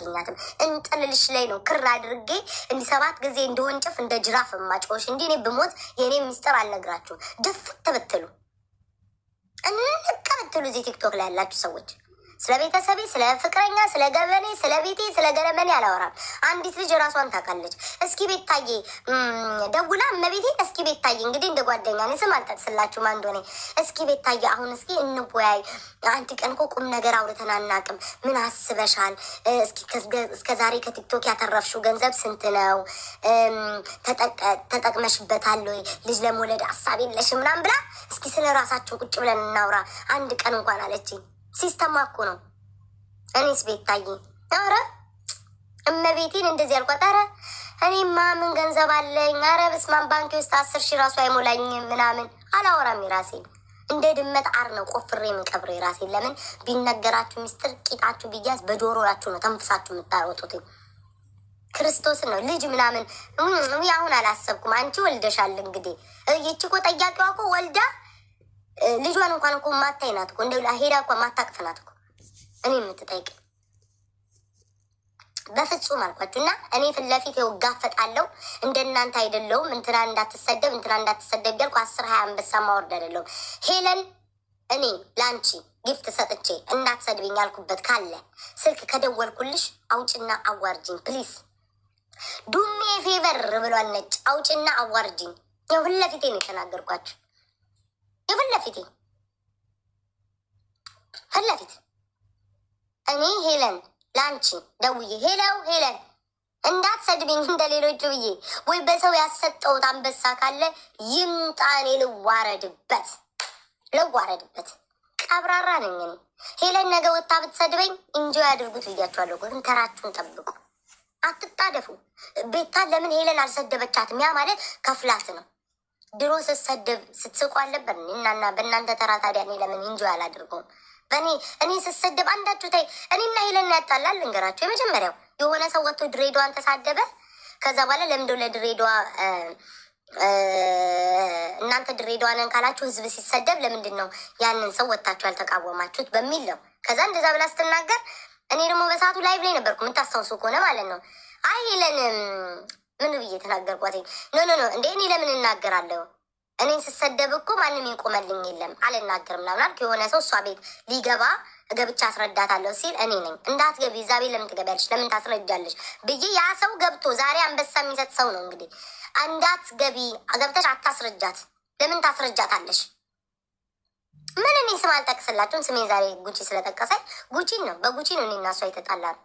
አታገኛትም። እንጥልልሽ ላይ ነው ክር አድርጌ እንዲህ 7 ጊዜ እንደወንጭፍ እንደ ጅራፍ ማጮሽ። እንዲህ እኔ ብሞት የእኔ ሚስጥር አልነግራችሁም። ድፍት ብትሉ እንቀ ብትሉ እዚህ ቲክቶክ ላይ ያላችሁ ሰዎች ስለ ቤተሰቤ፣ ስለ ፍቅረኛ፣ ስለ ገበኔ፣ ስለ ቤቴ፣ ስለ ገረመኔ አላወራም። አንዲት ልጅ ራሷን ታውቃለች። እስኪ ቤታዬ ደውላ እመቤቴ እስኪ ቤታዬ እንግዲህ እንደ ጓደኛ እኔ ስም አልጠቅስላችሁም አንዶኔ እስኪ ቤታዬ አሁን እስኪ እንወያይ። አንድ ቀን እኮ ቁም ነገር አውርተን አናውቅም። ምን አስበሻል? እስኪ እስከ ዛሬ ከቲክቶክ ያተረፍሽው ገንዘብ ስንት ነው? ተጠቅመሽበታል ወይ? ልጅ ለመውለድ ሀሳብ የለሽም ምናምን ብላ እስኪ ስለ ራሳቸው ቁጭ ብለን እናውራ አንድ ቀን እንኳን አለችኝ። ሲስተማ እኮ ነው። እኔስ ቤታዬ ኧረ እመቤቴን እንደዚህ ያልኳት። ኧረ እኔማ ምን ገንዘብ አለኝ? ኧረ በስመ አብ ባንክ ውስጥ 10 ሺህ ራሱ አይሞላኝም ምናምን አላወራም። የራሴን እንደ ድመት አር ነው ቆፍሬ የምቀብረው የራሴን። ለምን ቢነገራችሁ ሚስጥር ቂጣችሁ ቢያዝ በጆሮላችሁ ነው ተንፍሳችሁ የምታወጡት። ክርስቶስን ነው ልጅ ምናምን አሁን አላሰብኩም። አንቺ ወልደሻል እንግዲህ ይቺ እኮ ጠያቂዋ እኮ ወልዳ ልጇን እንኳን እኮ ማታይ ናት እኮ እንደ ሄዳ እኮ ማታቅፍ ናት እኮ እኔ የምትጠይቅ በፍጹም አልኳችሁ። እና እኔ ፊት ለፊት ጋፈጣለሁ። እንደናንተ አይደለሁም። እንትና እንዳትሰደብ እያልኩ 10-20 አንበሳ ማወርድ አይደለሁም። ሄለን እኔ ለአንቺ ጊፍት ሰጥቼ እንዳትሰድብኝ ያልኩበት ካለ ስልክ ከደወልኩልሽ አውጭና አዋርጅኝ ፕሊዝ። ዱሜ ፌቨር ብሏል ነጭ። አውጭና አዋርጅኝ። ያው ፊት ለፊቴ ነው የተናገርኳችሁ። የፈለፊቴ ፈለፊት እኔ ሄለን ላንቺ ደውዬ ሄለን እንዳትሰድብኝ እንደሌሎቹ ብዬ ወይ በሰው ያሰጠውት አንበሳ ካለ ይምጣ፣ እኔ ልዋረድበት። ቀብራራ ነኝ እኔ። ሄለን ነገ ወጣ ብትሰድበኝ እንጆ ያድርጉት ብያቸዋለሁ። ግን ተራችሁን ጠብቁ፣ አትጣደፉ። ቤታን ለምን ሄለን አልሰደበቻትም? ያ ማለት ከፍላት ነው። ድሮ ስሰደብ ስትስቁ አልነበር? እናና በእናንተ ተራ ታዲያ እኔ ለምን እንጆ አላደርገውም? እኔ ስሰደብ አንዳችሁ ታይ እኔና ሄለን ያጣላል። ልንገራችሁ፣ የመጀመሪያው የሆነ ሰው ወጥቶ ድሬዳዋን ተሳደበ። ከዛ በኋላ ለምንድነው ለድሬዳዋ እናንተ ድሬዳዋ ነን ካላችሁ ህዝብ ሲሰደብ ለምንድን ነው ያንን ሰው ወጥታችሁ ያልተቃወማችሁት በሚል ነው። ከዛ እንደዛ ብላ ስትናገር እኔ ደግሞ በሰዓቱ ላይቭ ላይ ነበርኩ፣ የምታስታውሱ ከሆነ ማለት ነው። አይ ሄለን ምን ብዬ ተናገርኳት? ኖ እንዴ እኔ ለምን እናገራለሁ? እኔን ስሰደብ እኮ ማንም ይቆመልኝ የለም አልናገርም ምናምን አልክ። የሆነ ሰው እሷ ቤት ሊገባ ገብቻ አስረዳታለሁ ሲል እኔ ነኝ እንዳትገቢ እዛ ቤት ለምን ትገቢያለሽ? ለምን ታስረጃለሽ ብዬ ያ ሰው ገብቶ ዛሬ አንበሳ የሚሰጥ ሰው ነው እንግዲህ እንዳትገቢ ገብተሽ አታስረጃት። ለምን ታስረጃታለሽ? ምን እኔ ስም አልጠቅስላችሁም። ስሜ ዛሬ ጉቺ ስለጠቀሰኝ ጉቺን ነው በጉቺ ነው እኔ እና እሷ የተጣላ ነው።